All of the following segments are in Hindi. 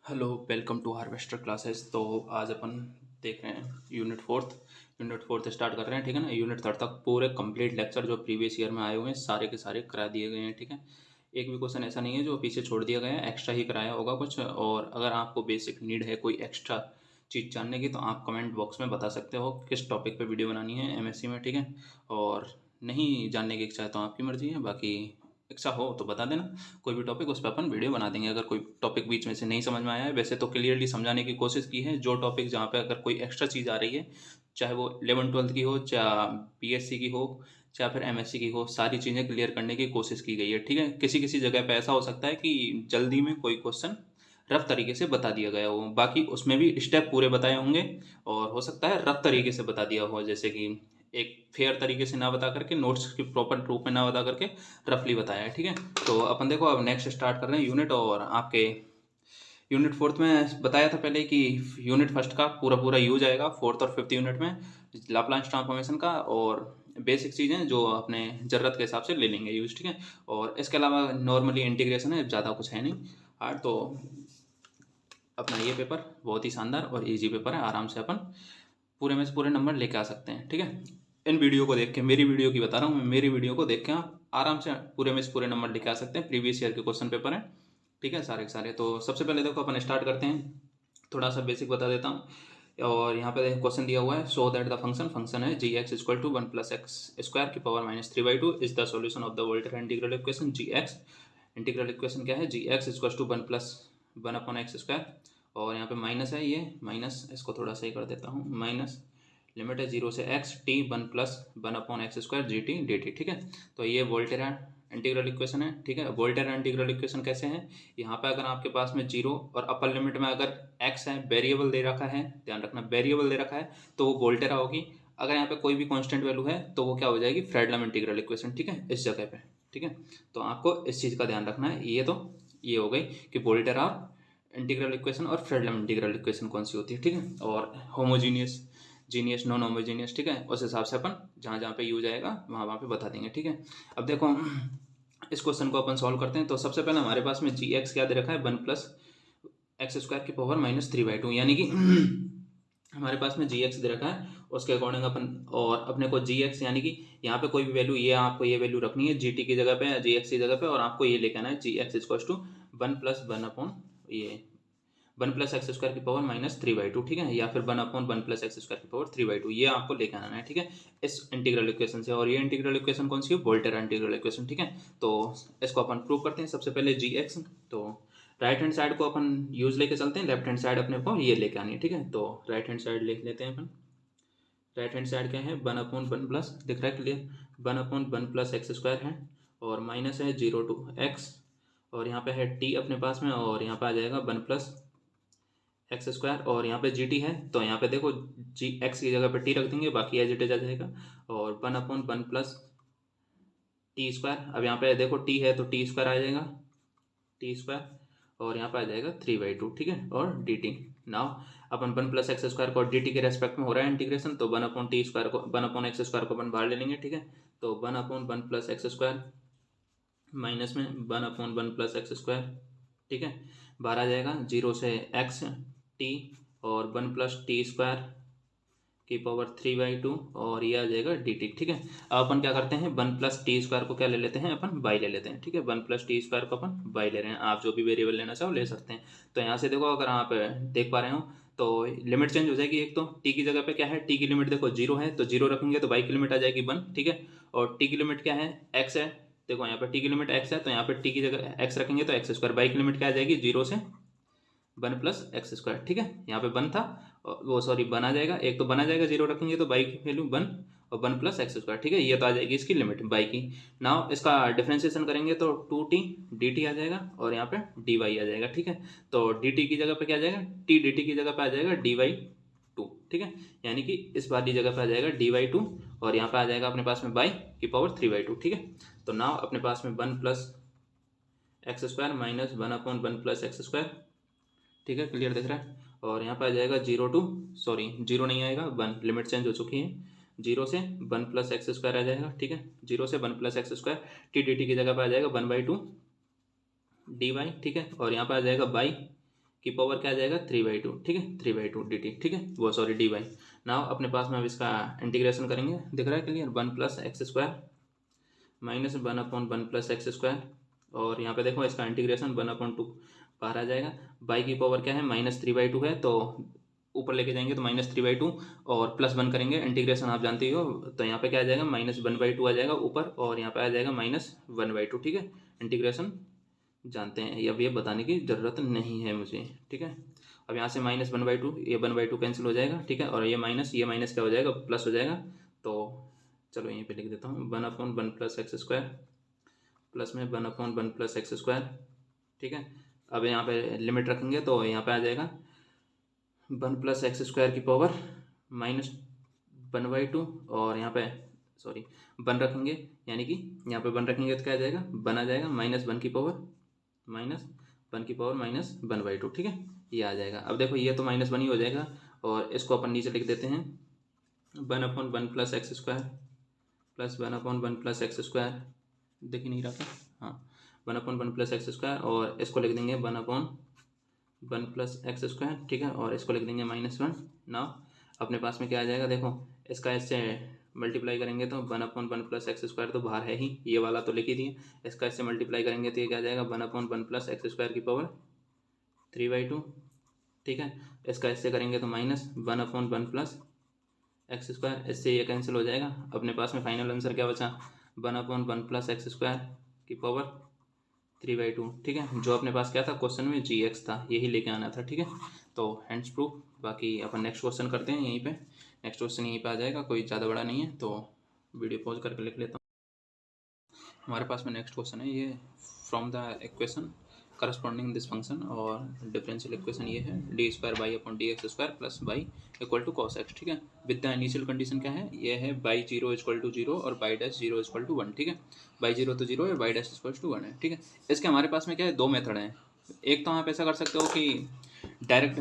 Hello, welcome to harvester classes. तो आज अपन देख रहे हैं यूनिट फोर्थ स्टार्ट कर रहे हैं। ठीक है ना। यूनिट थर्ड तक पूरे कंप्लीट लेक्चर जो प्रीवियस ईयर में आए हुए हैं सारे के सारे करा दिए गए हैं। ठीक है। एक भी क्वेश्चन ऐसा नहीं है जो पीछे छोड़ दिया गया है, एक्स्ट्रा ही कराया होगा कुछ। और अगर आपको बेसिक नीड है कोई एक्स्ट्रा चीज़ जानने की तो आप कमेंट बॉक्स में बता सकते हो किस टॉपिक पे वीडियो बनानी है एमएससी में। ठीक है। और नहीं जानने की इच्छा है तो आपकी मर्जी है, बाकी इच्छा हो तो बता देना कोई भी टॉपिक, उस पर अपन वीडियो बना देंगे। अगर कोई टॉपिक बीच में से नहीं समझ में आया है, वैसे तो क्लियरली समझाने की कोशिश की है। जो टॉपिक जहाँ पे अगर कोई एक्स्ट्रा चीज़ आ रही है, चाहे वो 11वीं 12वीं की हो, चाहे बीएससी की हो, चाहे फिर एमएससी की हो, सारी चीज़ें क्लियर करने की कोशिश की गई है। ठीक है। किसी किसी जगह पे ऐसा हो सकता है कि जल्दी में कोई क्वेश्चन रफ तरीके से बता दिया गया हो, बाकी उसमें भी स्टेप पूरे बताए होंगे। और हो सकता है रफ तरीके से बता दिया हो, जैसे कि एक फेयर तरीके से ना बता करके, नोट्स की प्रॉपर रूप में ना बता करके रफली बताया है। ठीक है। तो अपन देखो अब नेक्स्ट स्टार्ट कर रहे हैं यूनिट। और आपके यूनिट फोर्थ में बताया था पहले कि यूनिट फर्स्ट का पूरा पूरा यूज आएगा फोर्थ और फिफ्थ यूनिट में, लाप्लास ट्रांसफॉर्मेशन का और बेसिक चीज़ें जो अपने ज़रूरत के हिसाब से ले लेंगे यूज। ठीक है। और इसके अलावा नॉर्मली इंटीग्रेशन है, ज़्यादा कुछ है नहीं हार्ड। तो अपना ये पेपर बहुत ही शानदार और इजी पेपर है, आराम से अपन पूरे में से पूरे नंबर लेके आ सकते हैं। ठीक है। इन वीडियो को देख के, मेरी वीडियो की बता रहा हूँ मैं, मेरी वीडियो को देख के आप आराम से पूरे में से पूरे नंबर लेके आ सकते हैं। प्रीवियस ईयर के क्वेश्चन पेपर हैं। ठीक है, सारे के सारे। तो सबसे पहले देखो अपन स्टार्ट करते हैं, थोड़ा सा बेसिक बता देता हूँ। और यहाँ पे क्वेश्चन दिया हुआ है, सो दैट द फंक्शन है G X equal to 1+x² is the solution of the Volterra integral equation G X. Integral equation क्या है, G X equal to 1+1/x²। और यहाँ पे माइनस है, ये माइनस, इसको थोड़ा सही कर देता हूँ, माइनस लिमिट है 0 से x t 1+1/x² जी टी डी टी। ठीक है। तो ये वोल्टेरा इंटीग्रल इक्वेशन है। ठीक है। वोल्टेरा इंटीग्रल इक्वेशन कैसे है, यहाँ पे अगर आपके पास में जीरो और अपर लिमिट में अगर x है, वेरिएबल दे रखा है, ध्यान रखना वेरिएबल दे रखा है, तो वो वोल्टेरा होगी। अगर यहाँ पे कोई भी कांस्टेंट वैल्यू है तो वो क्या हो जाएगी, फ्रेडलम इंटीग्रल इक्वेशन। ठीक है, इस जगह पे। ठीक है। तो आपको इस चीज़ का ध्यान रखना है। ये हो गई कि वोल्टेरा इंटीग्रल इक्वेशन और फ्रेडलम इंटीग्रल इक्वेशन कौन सी होती है। ठीक है। और होमोजीनियस, जीनियस, नॉन होमोजीनियस। ठीक है। उस हिसाब से अपन जहाँ जहाँ पे यूज आएगा वहाँ वहाँ पे बता देंगे। ठीक है। अब देखो इस क्वेश्चन को अपन सॉल्व करते हैं। तो सबसे पहले हमारे पास में जी एक्स क्या दे रखा है, 1+x²⁻³ यानी कि हमारे पास में जी एक्स दे रखा है, उसके अकॉर्डिंग अपन, और अपने को जी एक्स यानी कि यहाँ पे कोई भी वैल्यू, ये आपको ये वैल्यू रखनी है जी टी की जगह पे या जी एक्स की जगह पे, और आपको ये लेके आना है G X equal to 1+1/(1+x²⁻³ ठीक है, या फिर 1/(1+x²⁻³ ये आपको लेके आना है। ठीक है, इस इंटीग्रल इक्वेशन से। और ये इंटीग्रल इक्वेशन कौन सी है, वोल्टेरा इंटीग्रल इक्वेशन। ठीक है। तो इसको अपन प्रूव करते हैं। सबसे पहले जी एक्स, तो राइट हैंड साइड को अपन यूज लेके चलते हैं, लेफ्ट हैंड साइड अपने को ये लेके आनी है। ठीक है। तो राइट हैंड साइड लिख लेते हैं अपन। राइट हैंड साइड क्या है, 1/(1 प्लस, दिख रहा है क्लियर, 1/(1+x² है, और माइनस है 0 to x, और यहाँ पे है t अपने पास में, और यहाँ पे आ जाएगा 1+x², और यहाँ पे जी टी है, तो यहाँ पे देखो जी एक्स की जगह पे टी रख देंगे, बाकी एज इट इज आ जाएगा। और 1/(1+t², अब यहाँ पे देखो टी है तो t² आ जाएगा, t², और यहाँ पे आ जाएगा 3/2। ठीक है। और डी टी, नाउ अपन 1+x² को डी टी के रेस्पेक्ट में हो रहा है इंटीग्रेशन, तो 1/(t²) को 1/(x² को अपन बाहर ले लेंगे। ठीक है। तो 1/(1+x²) माइनस में 1/(1+x²। ठीक है, बाहर आ जाएगा 0 से x t, और 1+t²⁻³ और ये आ जाएगा डी टी। ठीक है। अब अपन क्या करते हैं, 1+t² को क्या ले लेते हैं अपन, बाई ले लेते हैं। ठीक है, 1+t² को अपन बाई ले रहे हैं, आप जो भी वेरिएबल लेना चाहो ले सकते हैं। तो यहाँ से देखो, अगर आप देख पा रहे हो तो लिमिट चेंज हो जाएगी। एक तो t की जगह पे क्या है, t की लिमिट देखो 0 है, तो 0 रखेंगे तो y की लिमिट आ जाएगी 1। ठीक है। और t की लिमिट क्या है, x है, देखो यहाँ पे t की लिमिट x है, तो यहाँ पे t की जगह x रखेंगे तो x²। y की लिमिट क्या आ जाएगी, 0 से 1+x²। ठीक है, यहाँ पे 1 था, वो सॉरी 1 आ जाएगा, एक तो 1 आ जाएगा, 0 रखेंगे तो y की वैल्यू 1 और 1+x²। ठीक है, ये तो आ जाएगी इसकी लिमिट y की। नाउ इसका डिफ्रेंसिएशन करेंगे तो 2t dt आ जाएगा, और यहाँ पे dy आ जाएगा। ठीक है। तो dt की जगह पे क्या आ जाएगा, t dt की जगह पे आ जाएगा dy2। ठीक है, यानी कि इस वाली जगह पे आ जाएगा dy2, और यहाँ पे आ जाएगा अपने पास में y⁻3/2। ठीक है। तो नाउ अपने पास में 1+x² माइनस 1/(1+x²। ठीक है, क्लियर दिख रहा है। और यहाँ पे आ जाएगा 0 to, सॉरी 0 नहीं आएगा, 1, लिमिट चेंज हो चुकी है, 0 से 1+x² आ जाएगा। ठीक है, 0 से 1+x², t dt की जगह पे आ जाएगा 1/2 dy। ठीक है। और यहाँ पे आ जाएगा बाई की पावर क्या आ जाएगा 3/2, ठीक है, 3/2 dt, ठीक है, वो सॉरी dy। नाउ अपने पास में अब इसका इंटीग्रेशन करेंगे, दिख रहा है क्लियर, 1 + x² माइनस 1/1 + x², और यहाँ पे देखो इसका इंटीग्रेशन 1/2 बाहर आ जाएगा। बाई की पावर क्या है -3/2 है, तो ऊपर लेके जाएंगे तो -3/2 और +1 करेंगे, इंटीग्रेशन आप जानते ही हो, तो यहाँ पे क्या आ जाएगा -1/2 आ जाएगा ऊपर, और यहाँ पे आ जाएगा -1/2, ठीक है। इंटीग्रेशन जानते हैं, अब ये बताने की ज़रूरत नहीं है मुझे, ठीक है। अब यहाँ से -1/2, ये 1/2 कैंसिल हो जाएगा, ठीक है, और ये माइनस क्या हो जाएगा, प्लस हो जाएगा। तो चलो यहीं पे लिख देता हूँ 1/1 + x² प्लस में 1/1 + x², ठीक है। अब यहाँ पे लिमिट रखेंगे तो यहाँ पे आ जाएगा 1 + x² की पावर -1/2, और यहाँ पे सॉरी 1 रखेंगे, यानी कि यहाँ पे 1 रखेंगे तो क्या आ जाएगा, 1 आ जाएगा, -1 की पावर -1/2, ठीक है, ये आ जाएगा। अब देखो ये तो -1 ही हो जाएगा, और इसको अपन नीचे लिख देते हैं 1/1 + x² प्लस 1/1 + x², दिख ही नहीं रहा था, हाँ 1/1 + x², और इसको लिख देंगे 1/1 + x², ठीक है, और इसको लिख देंगे -1। नाउ अपने पास में क्या आ जाएगा, देखो इसका इससे मल्टीप्लाई करेंगे तो 1/1 + x² तो बाहर है ही, ये वाला तो लिख ही दिए, इसका इससे मल्टीप्लाई करेंगे तो ये क्या आ जाएगा 1/1 + x² की पावर 3/2, ठीक है। इसका इससे करेंगे तो -1/1 + x², इससे ये कैंसिल हो जाएगा। अपने पास में फाइनल आंसर क्या बचा 1/1 + x² की पावर 3/2, ठीक है। जो अपने पास क्या था क्वेश्चन में gx था, यही लेके आना था, ठीक है। तो हैंड्स प्रूफ, बाकी अपन नेक्स्ट क्वेश्चन करते हैं यहीं पे, नेक्स्ट क्वेश्चन यहीं पे आ जाएगा, कोई ज़्यादा बड़ा नहीं है, तो वीडियो पॉज करके लिख लेता हूँ। हमारे पास में नेक्स्ट क्वेश्चन है ये, from the equation corresponding this function, और डिफरेंशियल इक्वेशन ये है d² plus y = cos x, ठीक है। विद द इनिशियल कंडीशन क्या है, ये है y0 = 0 और y'0 = 1, ठीक है। y0 तो 0 है, y' = 1 है, ठीक है। इसके हमारे पास में क्या है, दो मेथड हैं। एक तो आप ऐसा कर सकते हो कि डायरेक्ट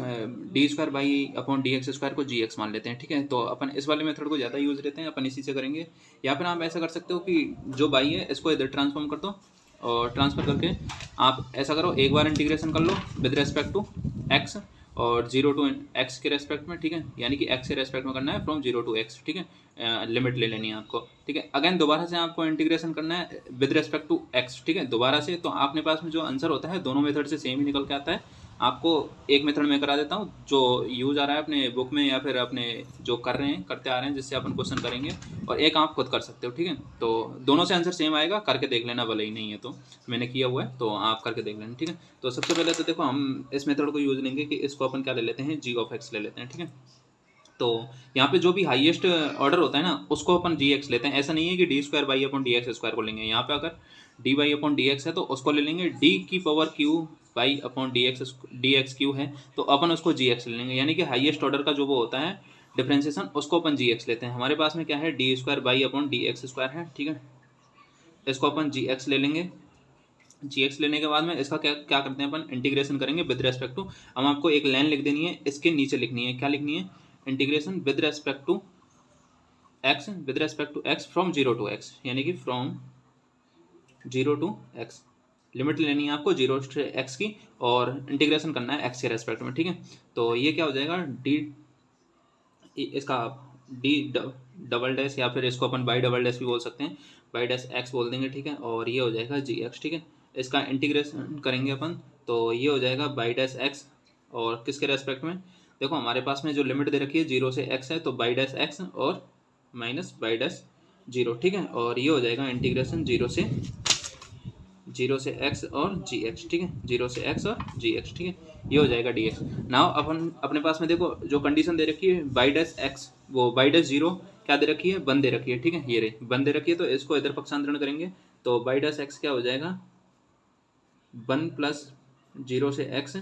d²/dx² को gx मान लेते हैं, ठीक है, तो अपन इस वाले मेथड को ज़्यादा यूज़ लेते हैं, अपन इसी से करेंगे। या फिर आप ऐसा कर सकते हो कि जो y है इसको इधर ट्रांसफॉर्म कर दो, और ट्रांसफ़र करके आप ऐसा करो, एक बार इंटीग्रेशन कर लो विद रेस्पेक्ट टू x, और 0 to x के रेस्पेक्ट में, ठीक है, यानी कि x के रेस्पेक्ट में करना है फ्रॉम 0 to x, ठीक है, लिमिट ले लेनी है आपको, ठीक है। अगेन दोबारा से आपको इंटीग्रेशन करना है विद रेस्पेक्ट टू x, ठीक है, दोबारा से। तो आपके पास में जो आंसर होता है दोनों मेथड से सेम ही निकल के आता है। आपको एक मेथड में करा देता हूँ जो यूज़ आ रहा है अपने बुक में, या फिर अपने जो करते आ रहे हैं जिससे अपन क्वेश्चन करेंगे, और एक आप खुद कर सकते हो, ठीक है। तो दोनों से आंसर सेम आएगा, करके देख लेना, भले ही नहीं है तो मैंने किया हुआ है, तो आप करके देख लेना, ठीक है। तो सबसे पहले तो देखो हम इस मेथड को यूज़ लेंगे कि इसको अपन क्या ले लेते हैं, g(x) ले लेते हैं, ठीक है। तो यहाँ पे जो भी हाईएस्ट ऑर्डर होता है ना, उसको अपन gx लेते हैं। ऐसा नहीं है कि d²/dx² को लेंगे। यहाँ पे अगर dy/dx है तो उसको ले लेंगे, d की पावर q/dx है तो अपन उसको gx ले लेंगे, यानी कि हाईएस्ट ऑर्डर का जो वो होता है डिफ्रेंसिएशन, उसको अपन gx लेते हैं। हमारे पास में क्या है, d²/dx² है, ठीक है, इसको अपन gx ले लेंगे। gx लेने के बाद में इसका क्या क्या करते हैं अपन, इंटीग्रेशन करेंगे विद रेस्पेक्ट टू, हम आपको एक लाइन लिख देनी है, इसके नीचे लिखनी है, क्या लिखनी है, integration with respect to x from 0 to x, यानी कि फ्रॉम 0 to x लिमिट लेनी है आपको 0 से x की, और इंटीग्रेशन करना है x के रेस्पेक्ट में, ठीक है। तो ये क्या हो जाएगा, d इसका d डबल डैश, या फिर इसको अपन y डबल डैश भी बोल सकते हैं, y' बोल देंगे, ठीक है, और ये हो जाएगा gx, ठीक है। इसका इंटीग्रेशन करेंगे अपन तो ये हो जाएगा y', और किसके रेस्पेक्ट में, देखो हमारे पास में जो लिमिट दे रखी है 0 से x है, तो y' और माइनस y'0, ठीक है, और ये हो जाएगा इंटीग्रेशन 0 से x और gx, ठीक है, 0 से x और gx, ठीक है, ये हो जाएगा dx। नाउ अपन अपने पास में देखो जो कंडीशन दे रखी है y', वो y'0 क्या दे रखी है, 1 दे रखी है, ठीक है, ये रही 1 दे रखी है, तो इसको इधर पक्षांतरण करेंगे तो y' क्या हो जाएगा 1 + 0 से x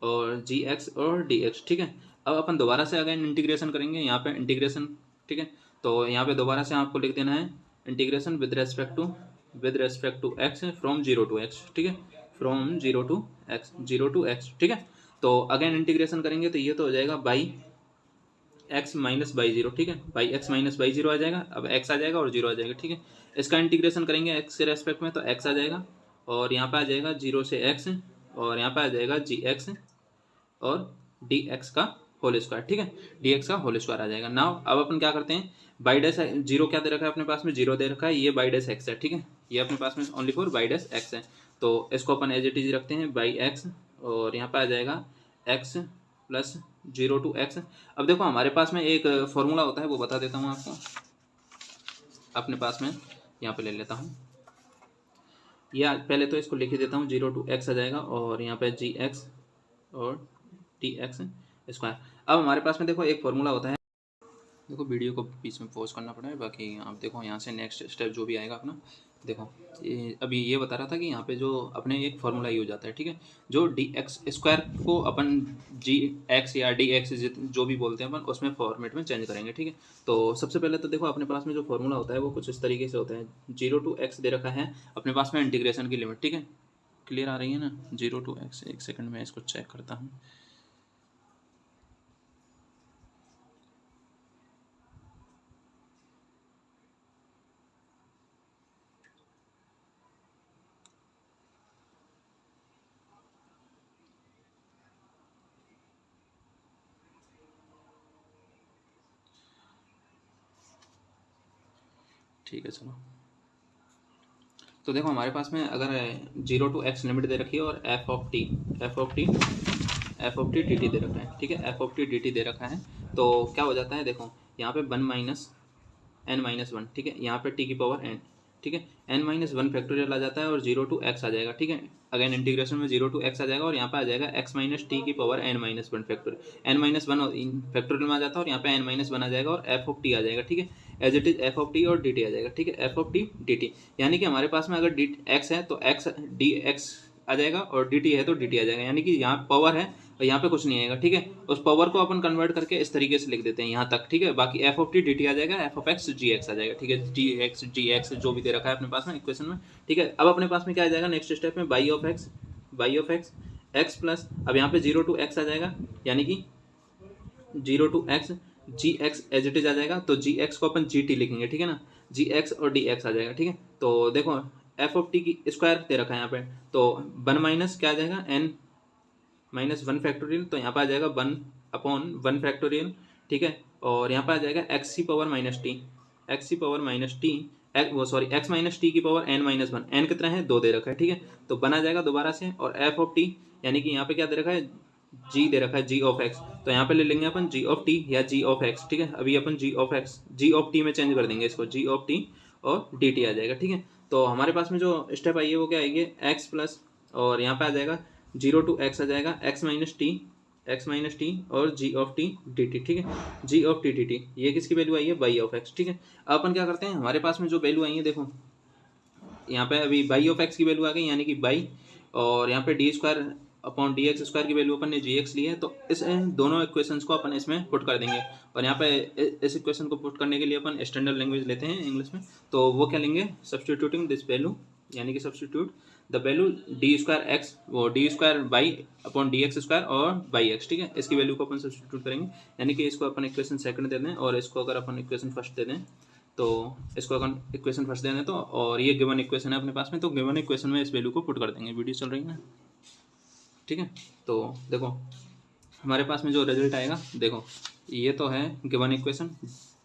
और gx और dx, ठीक है। अब अपन दोबारा से अगेन इंटीग्रेशन करेंगे, यहाँ पे इंटीग्रेशन, ठीक है, तो यहाँ पे दोबारा से आपको लिख देना है integration with respect to x from 0 to x, ठीक है, फ्रॉम 0 to x, ठीक है। तो अगेन इंटीग्रेशन करेंगे तो ये तो हो जाएगा x - y0, ठीक है, x - y0 आ जाएगा, अब x आ जाएगा और 0 आ जाएगा, ठीक है। इसका इंटीग्रेशन करेंगे x के रेस्पेक्ट में तो x आ जाएगा, और यहाँ पे आ जाएगा 0 से x और यहाँ पे आ जाएगा जी एक्स और डी एक्स का होल स्क्वायर, ठीक है, डी एक्स का होल स्क्वायर आ जाएगा। नाउ अब अपन क्या करते हैं, बाई डैश जीरो क्या दे रखा है अपने पास में, जीरो दे रखा है, ये बाई डैश एक्स है, ठीक है, ये अपने पास में only for by dash x है। तो इसको अपन एज इट इज रखते हैं बाई एक्स, और यहाँ पे आ जाएगा X plus zero to X. अब देखो हमारे पास में एक फॉर्मूला होता है, वो बता देता हूँ आपको अपने पास में, यहाँ पे ले लेता हूँ, या पहले तो इसको लिख ही देता हूँ, जीरो टू एक्स आ जाएगा और यहाँ पे जी एक्स और टी एक्स स्क्वायर। अब हमारे पास में देखो एक फॉर्मूला होता है, देखो वीडियो को बीच में पॉज करना पड़ा है, बाकी आप देखो यहाँ से नेक्स्ट स्टेप जो भी आएगा अपना, देखो अभी ये बता रहा था कि यहाँ पे जो अपने एक फॉर्मूला यूज आता है, ठीक है, जो डी एक्स स्क्वायर को अपन जी एक्स या डी एक्स जो भी बोलते हैं अपन उसमें फॉर्मेट में चेंज करेंगे, ठीक है। तो सबसे पहले तो देखो अपने पास में जो फॉर्मूला होता है वो कुछ इस तरीके से होता है, जीरो टू एक्स दे रखा है अपने पास में इंटीग्रेशन की लिमिट, ठीक है, क्लियर आ रही है ना, जीरो टू एक्स, एक सेकंड में इसको चेक करता हूँ। ठीक है चलो, तो देखो हमारे पास में अगर जीरो टू एक्स लिमिट दे रखी है और F of T D T दे रखा है, ठीक है, F of T D T दे रखा है, तो क्या हो जाता है, देखो यहाँ पे one minus N minus one, ठीक है, यहाँ पे टी की पावर एन, ठीक है, एन माइनस वन फैक्टोरियल आ जाता है और जीरो टू एक्स आ जाएगा, ठीक है, अगेन इंटीग्रेशन में जीरो टू एक्स आ जाएगा और यहाँ पे आ जाएगा एक्स माइनस टी की power N minus one factorial, N minus one factorial में आ जाता है और यहाँ पे एन माइनस वन आ जाएगा और एफ ऑफ टी आ जाएगा, ठीक है, as it is F of T और डी टी आ जाएगा, ठीक है, F of T D T, यानी कि हमारे पास में अगर डी एक्स है तो एक्स डी एक्स आ जाएगा और डी टी है तो डी टी आ जाएगा, यानी कि यहाँ पावर है और यहाँ पे कुछ नहीं आएगा, ठीक है, उस पावर को अपन कन्वर्ट करके इस तरीके से लिख देते हैं यहाँ तक, ठीक है, बाकी F of T D T आ जाएगा, F of X G X आ जाएगा, ठीक है, जी एक्स जो भी दे रखा है अपने पास में इक्वेशन में, ठीक है। अब अपने पास में क्या आ जाएगा नेक्स्ट स्टेप में, by of x X plus, अब यहाँ पे जीरो टू एक्स आ जाएगा, यानी कि zero to X G X as it is आ जाएगा, तो जी एक्स को अपन जी टी लिखेंगे, ठीक है ना, जी एक्स और डी एक्स आ जाएगा, ठीक है। तो देखो एफ ऑफ टी की स्क्वायर दे रखा है यहाँ पे, तो वन माइनस क्या आ जाएगा, एन माइनस वन फैक्टोरियल, तो यहाँ पे आ जाएगा वन अपॉन वन फैक्टोरियल, ठीक है, और यहाँ पे आ जाएगा X C power minus T, X C power minus T, वो सॉरी एक्स माइनस टी की पावर एन माइनस वन, एन कितना है, दो दे रखा है, ठीक है, तो बना जाएगा दोबारा से, और एफ ऑफ टी यानी कि यहाँ पे क्या दे रखा है, जी दे रखा है, जी ऑफ एक्स, तो यहाँ पे ले लेंगे अपन जी ऑफ टी या जी ऑफ एक्स, ठीक है, अभी अपन जी ऑफ टी में चेंज कर देंगे इसको, जी ऑफ टी और डी टी आ जाएगा, ठीक है। तो हमारे पास में जो स्टेप आई है वो क्या आएगी, एक्स प्लस, और यहाँ पे आ जाएगा जीरो टू एक्स आ जाएगा, एक्स माइनस टी और जी ऑफ टी डी टी, ठीक है, जी ऑफ टी डी टी, ये किसकी वैल्यू आई है, बाई ऑफ एक्स, ठीक है। अब अपन क्या करते हैं, हमारे पास में जो वैल्यू आई है देखो यहाँ पे अभी बाई ऑफ एक्स की वैल्यू आ गई, यानी कि बाई, और यहाँ पे D square upon D X square की वैल्यू अपन ने जी एक्स ली है, तो इस दोनों इक्वेशंस को अपन इसमें पुट कर देंगे, और यहाँ पे इस इक्वेशन को पुट करने के लिए अपन स्टैंडर्ड लैंग्वेज लेते हैं इंग्लिश में, तो वो क्या लेंगे, सब्सटीट्यूटिंग दिस वैल्यू, यानी कि substitute the value D square X, वो D square by upon D X square और बाई एक्स, ठीक है, इसकी वैल्यू को अपन सब्सटीट्यूट करेंगे, यानी कि इसको अपन इक्वेशन सेकंड दे दें और इसको अगर अपन इक्वेशन फर्स्ट दे दें, तो इसको अगर इक्वेशन फर्स्ट देना है तो, और ये गिवन इक्वेशन है अपने पास में, तो गिवन इक्वेशन में इस वैल्यू को पुट कर देंगे, वीडियो चल रही है ना, ठीक है। तो देखो हमारे पास में जो रिजल्ट आएगा, देखो ये तो है गिवन इक्वेशन,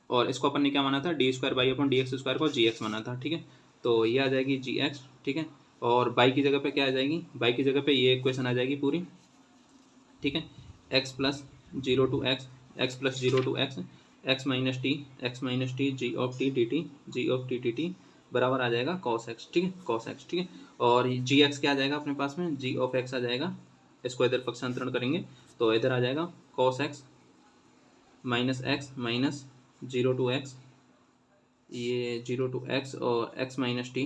और इसको अपन ने क्या माना था, D square by upon D X square को जी एक्स माना था, ठीक है, तो ये आ जाएगी जी एक्स, ठीक है, और बाई की जगह पे क्या आ जाएगी, बाई की जगह पे ये इक्वेशन आ जाएगी पूरी, ठीक है, X plus zero to X, X plus zero to X, X minus T G of T D T, G of T T T बराबर आ जाएगा कॉस एक्स, ठीक है, कॉस एक्स, ठीक है, और जी एक्स क्या आ जाएगा अपने पास में, जी ऑफ एक्स आ जाएगा, इसको इधर पक्षांतरण करेंगे तो इधर आ जाएगा cos X minus zero to X, ये जीरो टू एक्स और X minus T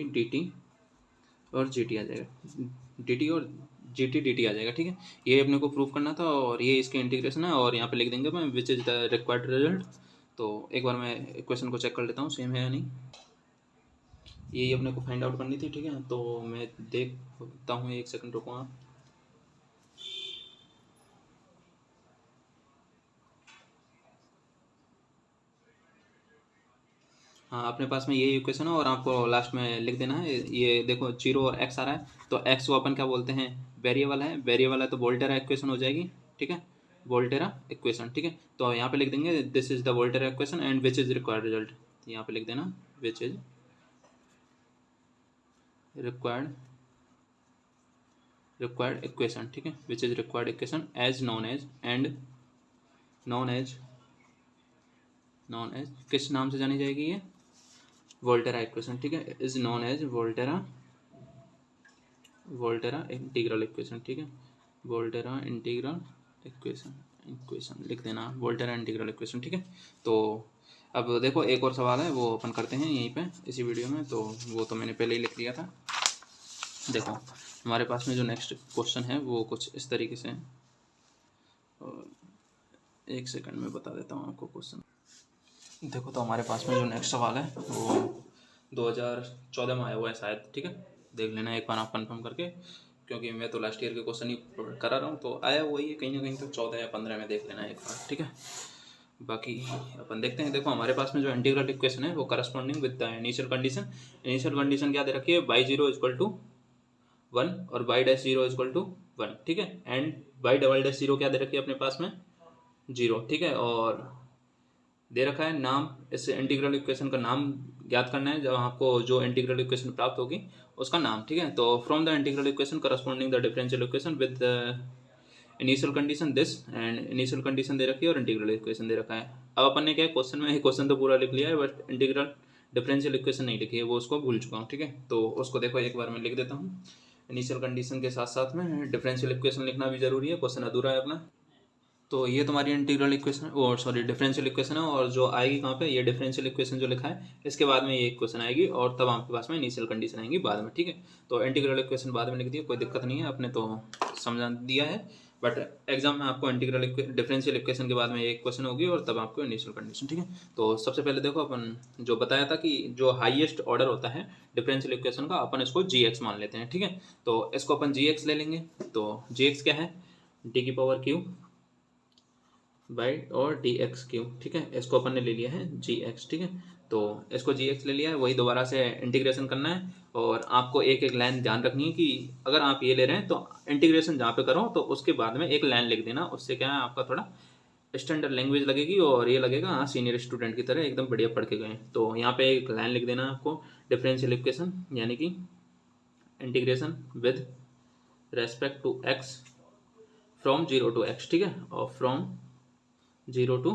D T और जी टी आ जाएगा, डी टी और जी टी डी टी आ जाएगा, ठीक है, ये अपने को प्रूव करना था, और ये इसके इंटीग्रेशन है, और यहाँ पे लिख देंगे मैं which is the required result. तो एक बार मैं इक्वेशन को चेक कर लेता हूँ सेम है या नहीं, यही अपने को फाइंड आउट करनी थी, ठीक है, तो मैं देखता हूँ, एक सेकंड रुको आप। हाँ, अपने पास में यही इक्वेशन है और आपको लास्ट में लिख देना है। ये देखो 0 और x आ रहा है, तो x को अपन क्या बोलते हैं, वेरिएबल है। वेरिएबल है तो वोल्टेरा इक्वेशन हो जाएगी, ठीक है, वोल्टेरा इक्वेशन, ठीक है। तो यहाँ पे लिख देंगे this is the Volterra equation and which is required result. यहाँ पे लिख देना विच इज रिक्वायर्ड इक्वेशन, ठीक है, which is required equation as known as and known as किस नाम से जानी जाएगी ये, वोल्टेरा इक्वेशन, ठीक है, is known as Volterra integral equation, ठीक है, वोल्टेरा इंटीग्रल इक्वेशन लिख देना, वोल्टेरा इंटीग्रल इक्वेशन, ठीक है। तो अब देखो एक और सवाल है, वो अपन करते हैं यहीं पे इसी वीडियो में, तो वो तो मैंने पहले ही लिख लिया था। देखो हमारे पास में जो नेक्स्ट क्वेश्चन है वो कुछ इस तरीके से है, और एक सेकंड में बता देता हूँ आपको क्वेश्चन। देखो तो हमारे पास में जो नेक्स्ट सवाल है वो 2014 में आया हुआ है शायद, ठीक है, देख लेना एक बार आप कंफर्म करके, क्योंकि मैं तो लास्ट ईयर के क्वेश्चन ही करा रहा हूँ, तो आया वही है कहीं ना कहीं, तो 14 या 15 में देख लेना एक बार, ठीक है। बाकी अपन देखते हैं। देखो हमारे पास में जो इंटीग्रल इक्वेशन है वो corresponding with the initial condition क्या दे रखी है, बाई जीरो इक्वल टू 1 और Y dash zero equal to 1, ठीक है, and Y double dash zero क्या दे रखी है अपने पास में 0, ठीक है, और दे रखा है नाम, इस इंटीग्रल इक्वेशन का नाम ज्ञात करना है, जब आपको जो इंटीग्रल इक्वेशन प्राप्त होगी उसका नाम, ठीक है। तो from the integral equation corresponding the differential equation with initial condition this, and initial condition दे रखी है और इंटीग्रल इक्वेशन दे रखा है। अब अपन ने क्या क्वेश्चन में, क्वेश्चन तो पूरा लिख लिया है बट इंटीग्रल डिफरेंशियल इक्वेशन नहीं लिखी है, वो उसको भूल चुका हूँ, ठीक है। तो उसको देखो एक बार मैं लिख देता हूँ, इनिशियल कंडीशन के साथ साथ में डिफरेंशियल इक्वेशन लिखना भी जरूरी है, क्वेश्चन अधूरा है अपना। तो ये तुम्हारी इंटीग्रल इक्वेशन और सॉरी डिफरेंशियल इक्वेशन है, और जो आएगी कहाँ पे, ये डिफरेंशियल इक्वेशन जो लिखा है इसके बाद में ये इक्वेशन आएगी, और तब आपके पास में इनिशियल कंडीशन आएंगी बाद में, ठीक है। तो इंटीग्रल इक्वेशन बाद में लिख दिया, कोई दिक्कत नहीं है, अपने तो समझा दिया है, बट एग्जाम में आपको इंटीग्रल डिफरेंशियल इक्वेशन के बाद में एक क्वेश्चन होगी और तब आपको इनिशियल कंडीशन, ठीक है। तो सबसे पहले देखो अपन जो बताया था कि जो हाईएस्ट ऑर्डर होता है डिफरेंशियल इक्वेशन का, अपन इसको जी मान लेते हैं, ठीक है। तो इसको अपन जी ले लेंगे, तो जी क्या है, डी की पावर क्यू बाई और डी एक्स क्यू, ठीक है, इसको अपन ने ले लिया है जी एक्स, ठीक है। तो इसको जी एक्स ले लिया है, वही दोबारा से इंटीग्रेशन करना है, और आपको एक एक लाइन ध्यान रखनी है कि अगर आप ये ले रहे हैं तो इंटीग्रेशन जहाँ पे करो तो उसके बाद में एक लाइन लिख देना, उससे क्या है आपका थोड़ा स्टैंडर्ड लैंग्वेज लगेगी और ये लगेगा हाँ सीनियर स्टूडेंट की तरह एकदम बढ़िया पढ़ के गए। तो यहाँ पे एक लाइन लिख देना आपको, डिफरेंशियल इक्वेशन यानी कि integration with respect to X from 0 to x, ठीक है, और फ्रॉम 0 to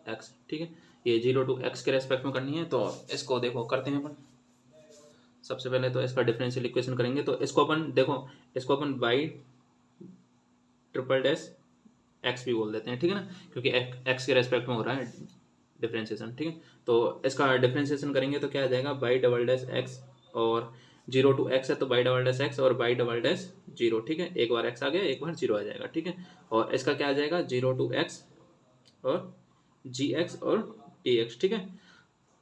x, ठीक है, ये 0 to x के रेस्पेक्ट में करनी है। तो इसको देखो करते हैं अपन, सबसे पहले तो इसका डिफरेंशियल इक्वेशन करेंगे, तो इसको अपन देखो, इसको अपन बाई ट्रिपल डैश एक्स भी बोल देते हैं, ठीक है ना, क्योंकि एक्स के रेस्पेक्ट में हो रहा है डिफरेंशिएशन, ठीक है। तो इसका डिफरेंशिएशन करेंगे तो क्या आ जाएगा, बाई डबल डैश एक्स, और 0 to x है तो बाई डबल डैश एक्स और बाई डबल डैश 0, ठीक है, एक बार x आ गया एक बार 0 आ जाएगा, ठीक है। और इसका क्या आ जाएगा 0 to x और जी एक्स और टी एक्स, ठीक है,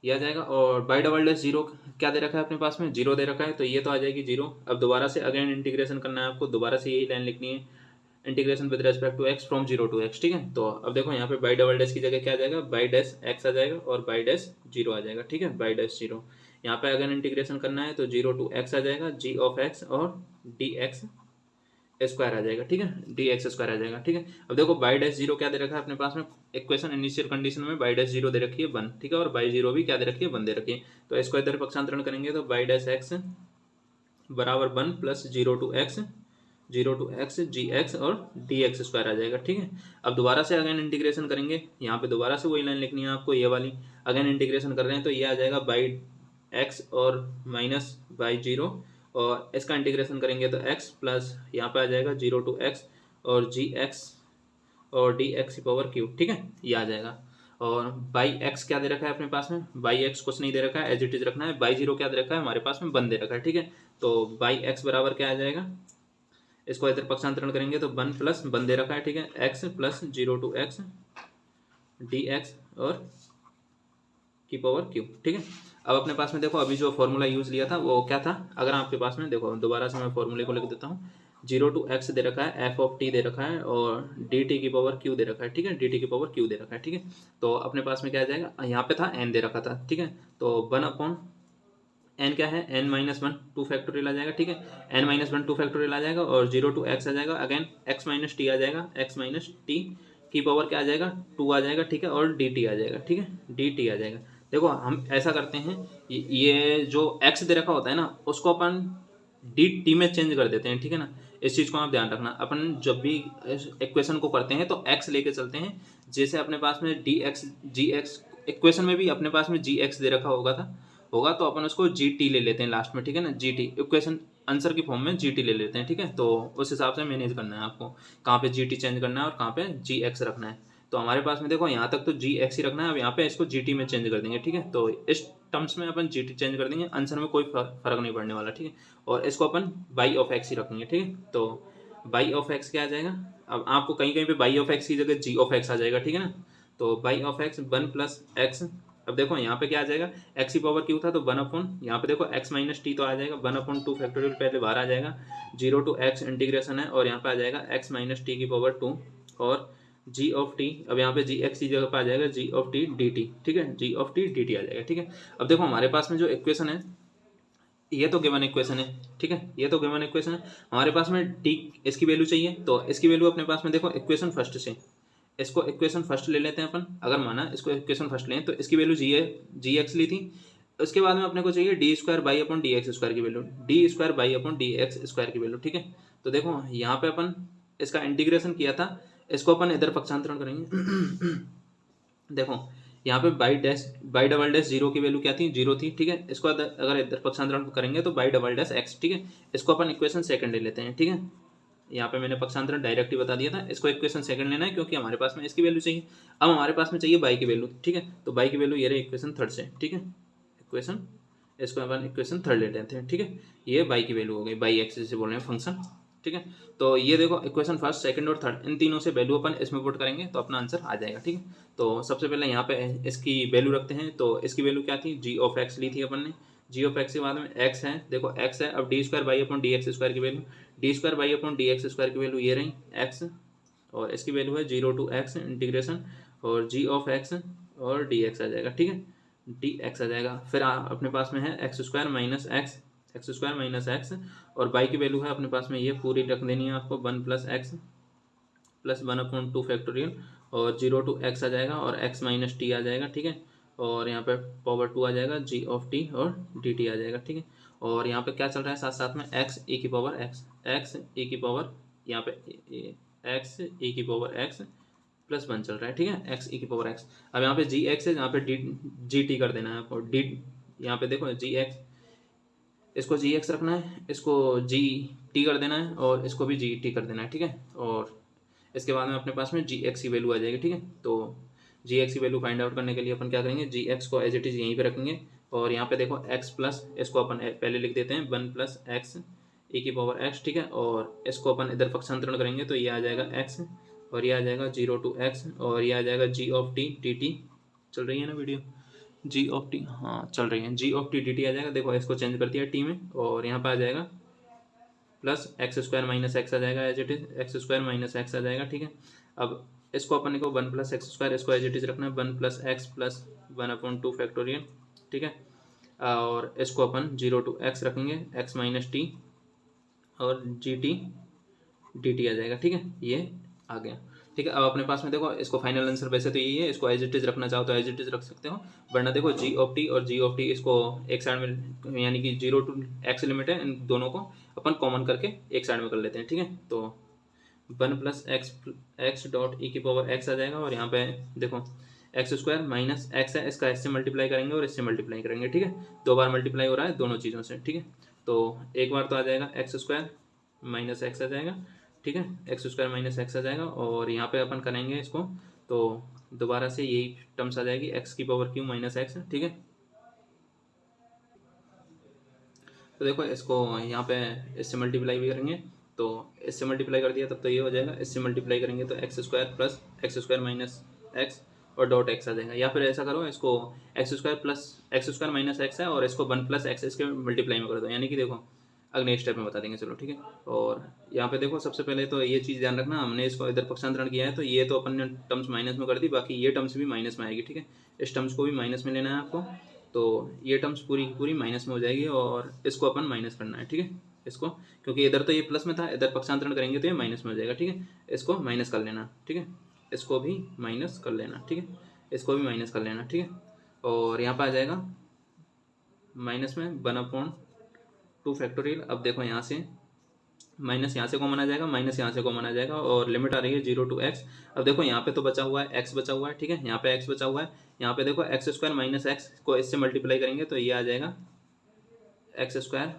ये आ जाएगा। और बाई डबल डैश 0 क्या दे रखा है अपने पास में, 0 दे रखा है, तो ये तो आ जाएगी 0। अब दोबारा से अगेन इंटीग्रेशन करना है आपको, दोबारा से यही लाइन लिखनी है, integration with respect to X from 0 to x, ठीक है। तो अब देखो यहाँ पे बाई डबल डैश की जगह क्या आ जाएगा, बाई डैश एक्स आ जाएगा और बाई डैश 0 आ जाएगा, ठीक है, बाई डैश 0। यहाँ पे अगर इंटीग्रेशन करना है तो 0 to x आ जाएगा, जी ऑफ एक्स और डी एक्स स्क्वायर आ जाएगा, ठीक है, डी एक्स स्क्वायर आ जाएगा, ठीक है। अब देखो बाई डैश 0 क्या दे रखा है अपने पास में, इक्वेशन इनिशियल कंडीशन में बाई डैश 0 दे रखी है 1, ठीक है, और बाई 0 भी क्या दे रखी है 1 दे रखी है। तो इसको इधर पक्षांतरण करेंगे तो बाई डैश एक्स बराबर 1 plus 0 to x G X और डी एक्स स्क्वायर आ जाएगा, ठीक है। अब दोबारा से अगेन इंटीग्रेशन करेंगे, यहाँ पे दोबारा से वही लाइन लिखनी है आपको, ये वाली अगेन इंटीग्रेशन कर रहे हैं तो ये आ जाएगा बाई एक्स और माइनस बाई 0, और इसका इंटीग्रेशन करेंगे तो x प्लस यहाँ पे आ जाएगा 0 to x और जी एक्स और डी एक्स की पावर क्यूब, ठीक है, ये आ जाएगा। और बाई एक्स क्या दे रखा है अपने पास में, बाई एक्स कुछ नहीं दे रखा है, एज इट इज रखना है। बाई 0 क्या दे रखा है हमारे पास में 1 दे रखा है, ठीक है। तो बाई एक्स बराबर क्या आ जाएगा, इसको इधर पक्षांतरण करेंगे तो 1 प्लस 1 दे रखा है, ठीक है, x plus 0 to x D x और की पावर क्यूब, ठीक है। अब अपने पास में देखो अभी जो फॉर्मूला यूज़ लिया था वो क्या था, अगर आपके पास में देखो दोबारा से मैं फॉर्मूले को लिख देता हूँ, जीरो टू एक्स दे रखा है, एफ ऑफ टी दे रखा है, और डी टी की पावर क्यू दे रखा है, ठीक है, डी टी की पावर क्यू दे रखा है, ठीक है। तो अपने पास में क्या आ जाएगा, यहाँ पे था एन दे रखा था, ठीक है, तो 1 अपॉन एन क्या है, N minus one to factorial आ जाएगा, ठीक है, N minus one to factorial आ जाएगा, और जीरो टू एक्स आ जाएगा, अगेन एक्स माइनस टी आ जाएगा, एक्स माइनस टी की पावर क्या आ जाएगा, टू आ जाएगा, ठीक है, और डी टी आ जाएगा, ठीक है, डी टी आ जाएगा। देखो हम ऐसा करते हैं, ये जो एक्स दे रखा होता है ना, उसको अपन डी टी में चेंज कर देते हैं, ठीक है ना। इस चीज़ को आप ध्यान रखना, अपन जब भी इक्वेशन को करते हैं तो एक्स लेके चलते हैं। जैसे अपने पास में D x G x, equation में भी अपने पास में जी एक्स दे रखा होगा तो अपन उसको जी टी ले लेते हैं लास्ट में, ठीक है ना, जी टी इक्वेशन आंसर की फॉर्म में जी टी ले लेते हैं, ठीक है। तो उस हिसाब से मैनेज करना है आपको, कहाँ पे जी टी चेंज करना है और कहाँ पे जी एक्स रखना है। तो हमारे पास में देखो यहाँ तक तो जी एक्स ही रखना है, अब यहाँ पे इसको जी टी में चेंज कर देंगे, ठीक है। तो इस टर्म्स में अपन जी टी चेंज कर देंगे, आंसर में कोई फर्क नहीं पड़ने वाला, ठीक है। और इसको अपन बाई ऑफ एक्स ही रखेंगे, ठीक है। तो बाई ऑफ एक्स क्या आ जाएगा, अब आपको कहीं कहीं पे बाई ऑफ एक्स की जगह जी ऑफ एक्स आ जाएगा, ठीक है ना। तो बाई ऑफ एक्स 1 + x, अब देखो यहाँ पे क्या आ जाएगा, एक्स की पावर क्यू था तो 1 अपॉन, यहाँ पे देखो x माइनस टी तो आ जाएगा, 1/2 फैक्टोरियल पहले बाहर आ जाएगा, जीरो टू एक्स इंटीग्रेशन है, और यहाँ पे आ जाएगा x माइनस टी की पावर 2, और जी ऑफ टी, अब यहाँ पे जी एक्स की जगह पे आ जाएगा जी ऑफ टी डी टी, ठीक है, जी ऑफ टी डी टी आ जाएगा, ठीक है। अब देखो हमारे पास में जो इक्वेशन है, ये तो गिवन इक्वेशन है, ठीक है, ये तो गिवन इक्वेशन है। हमारे पास में टी इसकी वैल्यू चाहिए, तो इसकी वैल्यू अपने पास में देखो इक्वेशन फर्स्ट से, इसको इक्वेशन फर्स्ट ले लेते हैं अपन, अगर माना इसको इक्वेशन फर्स्ट लें तो इसकी वैल्यू जी एक्स ली थी। उसके बाद में अपने को चाहिए D square by upon D X square की value, D square by upon D X square की वैल्यू, ठीक है। तो देखो यहाँ पे अपन इसका इंटीग्रेशन किया था, इसको अपन इधर पक्षांतरण करेंगे। देखो यहाँ पे बाई डबल डैश जीरो की वैल्यू क्या थी, जीरो थी, ठीक है। इसको अगर इधर पक्षांतरण करेंगे तो बाई डबल डैश एक्स, ठीक है। इसको अपन इक्वेशन सेकंड ले लेते हैं, ठीक है। यहाँ पे मैंने पक्षांतरण डायरेक्ट ही बता दिया था, इसको इक्वेशन सेकंड लेना है क्योंकि हमारे पास में इसकी वैल्यू चाहिए। अब हमारे पास में चाहिए बाई की वैल्यू, ठीक है। तो बाई की वैल्यू ये रही इक्वेशन थर्ड से, ठीक है, इक्वेशन, इसको अपन इक्वेशन थर्ड ले लेते हैं, ठीक है। ये बाई की वैल्यू हो गई, बाई एक्स से बोल रहे हैं फंक्शन, ठीक है। तो ये देखो इक्वेशन फर्स्ट सेकंड और थर्ड, इन तीनों से वैल्यू अपन इसमें पुट करेंगे तो अपना आंसर आ जाएगा, ठीक है। तो सबसे पहले यहाँ पे इसकी वैल्यू रखते हैं, तो इसकी वैल्यू क्या थी, जी ऑफ एक्स ली थी अपन ने, जी ऑफ एक्स के बाद में एक्स है, देखो एक्स है, अब D square by upon D X square की value, D square by upon D X square की वैल्यू ये रही एक्स, और इसकी वैल्यू है जीरो टू एक्स इंटीग्रेशन, और जी ऑफ एक्स और डी एक्स आ जाएगा, ठीक है, डी एक्स आ जाएगा। फिर अपने पास में है x square minus x, x square minus x, और बाई की वैल्यू है अपने पास में ये पूरी रख देनी है आपको, 1 + x प्लस 1/2 फैक्टोरियल, और जीरो टू एक्स आ जाएगा, और x माइनस टी आ जाएगा, ठीक है। और यहाँ पे पावर 2 आ जाएगा, जी ऑफ टी और डी टी आ जाएगा, ठीक है। और यहाँ पे क्या चल रहा है साथ साथ में, एक्स ई की पावर एक्स ई की पावर, यहाँ पे एक्स ई की पावर एक्स प्लस 1 चल रहा है, ठीक है, एक्स ई की पावर एक्स। अब यहाँ पे जी एक्स है, यहाँ पे डी जी टी कर देना है आपको, डी, यहाँ पे देखो जी एक्स, इसको जी एक्स रखना है, इसको जी टी कर देना है, और इसको भी जी टी कर देना है, ठीक है। और इसके बाद में अपने पास में जी एक्स की वैल्यू आ जाएगी, ठीक है। तो जी एक्स की वैल्यू फाइंड आउट करने के लिए अपन क्या करेंगे, जी एक्स को एज इट इज़ यहीं पे रखेंगे, और यहाँ पे देखो एक्स प्लस, इसको अपन पहले लिख देते हैं 1 + x ई की पावर एक्स, ठीक है। और इसको अपन इधर पक्षांतरण करेंगे तो ये आ जाएगा एक्स, और ये आ जाएगा जीरो टू एक्स, और ये आ जाएगा जी ऑफ टी डी टी, चल रही है ना वीडियो, जी ऑफ टी, हाँ चल रही है, जी ऑफ टी डी टी आ जाएगा, देखो इसको चेंज कर दिया टी में, और यहाँ पर आ जाएगा plus X square minus X आ जाएगा, as it is X square minus X आ जाएगा, ठीक है। अब इसको अपन को 1 + x स्क्वायर, इसको एज इट इज रखना है 1 + x प्लस 1/2 फैक्टोरियल, ठीक है। और इसको अपन जीरो टू एक्स रखेंगे, एक्स माइनस टी और जी टी डी टी आ जाएगा, ठीक है, ये आ गया, ठीक है। अब अपने पास में देखो इसको फाइनल आंसर वैसे तो यही है, इसको एज इट इज रखना चाहो तो एज इट इज रख सकते हो, वरना देखो जी ऑफ टी और जी ऑफ टी, इसको एक साइड में, यानी कि जीरो टू एक्स लिमिट है, इन दोनों को अपन कॉमन करके एक साइड में कर लेते हैं, ठीक है। तो 1 + x डॉट ई की पावर एक्स आ जाएगा, और यहाँ पे देखो एक्स स्क्वायर माइनस एक्स है, इसका इससे मल्टीप्लाई करेंगे और इससे मल्टीप्लाई करेंगे, ठीक है, दो बार मल्टीप्लाई हो रहा है दोनों चीज़ों से, ठीक है। तो एक बार तो आ जाएगा एक्स स्क्वायर माइनस एक्स आ जाएगा, ठीक है, एक्स स्क्वायर माइनस एक्स आ जाएगा, और यहाँ पे अपन करेंगे इसको, तो दोबारा से यही टर्म्स आ जाएगी, एक्स की पावर क्यू माइनस एक्स, ठीक है। तो देखो इसको यहाँ पे इससे मल्टीप्लाई भी करेंगे, तो इससे मल्टीप्लाई कर दिया तब तो ये हो जाएगा, इससे मल्टीप्लाई करेंगे तो x square plus X square minus x और डॉट एक्स आ जाएगा, या फिर ऐसा करो इसको x square plus X square minus x है, और इसको 1 + x इसके मल्टीप्लाई में कर दो, यानी कि देखो अगले स्टेप में बता देंगे, चलो ठीक है। और यहाँ पे देखो सबसे पहले तो ये चीज़ ध्यान रखना, हमने इसको इधर पक्षांतरण किया है तो ये तो अपन ने टर्म्स माइनस में कर दी, बाकी ये टर्म्स भी माइनस में आएगी, ठीक है। इस टर्म्स को भी माइनस में लेना है आपको, तो ये टर्म्स पूरी की पूरी माइनस में हो जाएगी और इसको अपन माइनस करना है, ठीक है। इसको क्योंकि इधर तो ये प्लस में था, इधर पक्षांतरण करेंगे तो ये माइनस में हो जाएगा, ठीक है। इसको माइनस कर लेना, ठीक है। इसको भी माइनस कर लेना, ठीक है। इसको भी माइनस कर लेना, ठीक है। और यहाँ पर आ जाएगा माइनस में 1/2 फैक्टोरियल। अब देखो यहाँ से माइनस यहाँ से कॉमन आ जाएगा, माइनस यहाँ से कॉमन आ जाएगा और लिमिट आ रही है 0 to x। अब देखो यहाँ पे तो बचा हुआ है x बचा हुआ है, ठीक है। यहाँ पे x बचा हुआ है, यहाँ पे देखो x² माइनस x को इससे मल्टीप्लाई करेंगे तो ये आ जाएगा x²।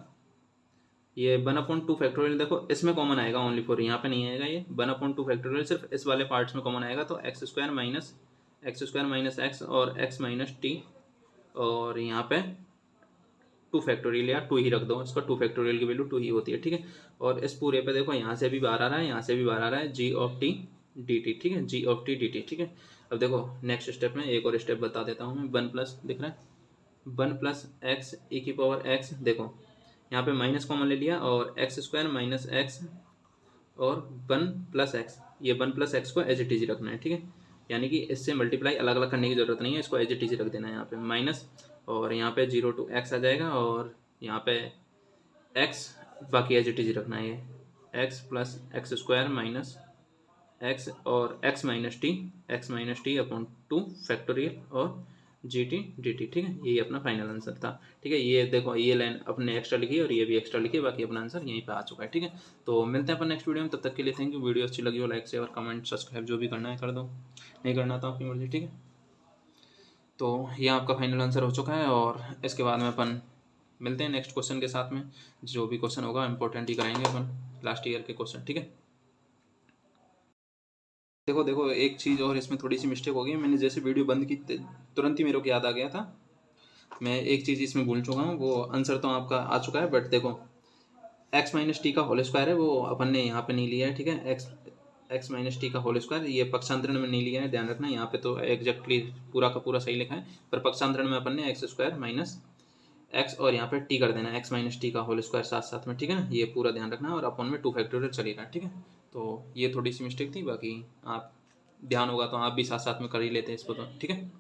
ये 1/2 फैक्टोरियल देखो इसमें कॉमन आएगा ओनली फॉर, यहाँ पे नहीं आएगा, ये 1/2 फैक्टोरियल सिर्फ इस वाले पार्ट्स में कॉमन आएगा, तो x² माइनस x और x माइनस टी, और यहाँ पे 2 फैक्टोरियल या 2 ही रख दो, इसका 2 फैक्टोरियल की वैल्यू 2 ही होती है, ठीक है। और इस पूरे पे देखो यहाँ से भी बाहर आ रहा है, यहाँ से भी बाहर आ रहा है g(t) dt, ठीक है, g(t) dt, ठीक है। अब देखो नेक्स्ट स्टेप में एक और स्टेप बता देता हूँ मैं, 1 प्लस दिख रहा है 1 प्लस एक्स ई की पावर एक्स, देखो यहाँ पे माइनस कॉमन ले लिया और x² माइनस एक्स और 1 प्लस एक्स, ये 1 प्लस एक्स को एज इट इज रखना है, ठीक है। यानी कि इससे मल्टीप्लाई अलग अलग करने की जरूरत नहीं है, इसको एज इट इज रख देना है यहाँ पे माइनस, और यहाँ पे 0 to x आ जाएगा और यहाँ पे x बाकी एज इट इज रखना है, ये x plus x² minus x और x minus T upon 2 factorial और gt dt, ठीक है। यही अपना फाइनल आंसर था, ठीक है। ये देखो ये लाइन अपने एक्स्ट्रा लिखी है और ये भी एक्स्ट्रा लिखी है, बाकी अपना आंसर यहीं पे आ चुका है, ठीक है। तो मिलते हैं अपन नेक्स्ट वीडियो में, तब तक के लिए थैंक यू। वीडियो अच्छी लगी हो लाइक शेयर कमेंट सब्सक्राइब जो भी करना है कर दो, नहीं करना तो आपकी मर्जी, ठीक है। तो ये आपका फाइनल आंसर हो चुका है और इसके बाद में अपन मिलते हैं नेक्स्ट क्वेश्चन के साथ में, जो भी क्वेश्चन होगा इंपॉर्टेंट ही कराएंगे अपन, लास्ट ईयर के क्वेश्चन, ठीक है। देखो देखो एक चीज़ और इसमें थोड़ी सी मिस्टेक हो गई, मैंने जैसे वीडियो बंद की तुरंत ही मेरे को याद आ गया था, मैं एक चीज़ इसमें भूल चुका हूँ, वो आंसर तो आपका आ चुका है, बट देखो x माइनस टी का होल स्क्वायर है वो अपन ने यहाँ पे नहीं लिया है, ठीक है। x माइनस टी का होल स्क्वायर ये पक्षांतरण में नहीं लिया है, ध्यान रखना। यहाँ पे तो एग्जैक्टली पूरा का पूरा सही लिखा है, पर पक्षांतरण में अपन ने x² माइनस x और यहाँ पे t कर देना है, x माइनस टी का होल स्क्वायर साथ साथ में, ठीक है ना। ये पूरा ध्यान रखना है और अपन में 2 फैक्टोरियल चलेगा, ठीक है। तो ये थोड़ी सी मिस्टेक थी, बाकी आप ध्यान होगा तो आप भी साथ साथ में कर ही लेते हैं इसको, तो ठीक है।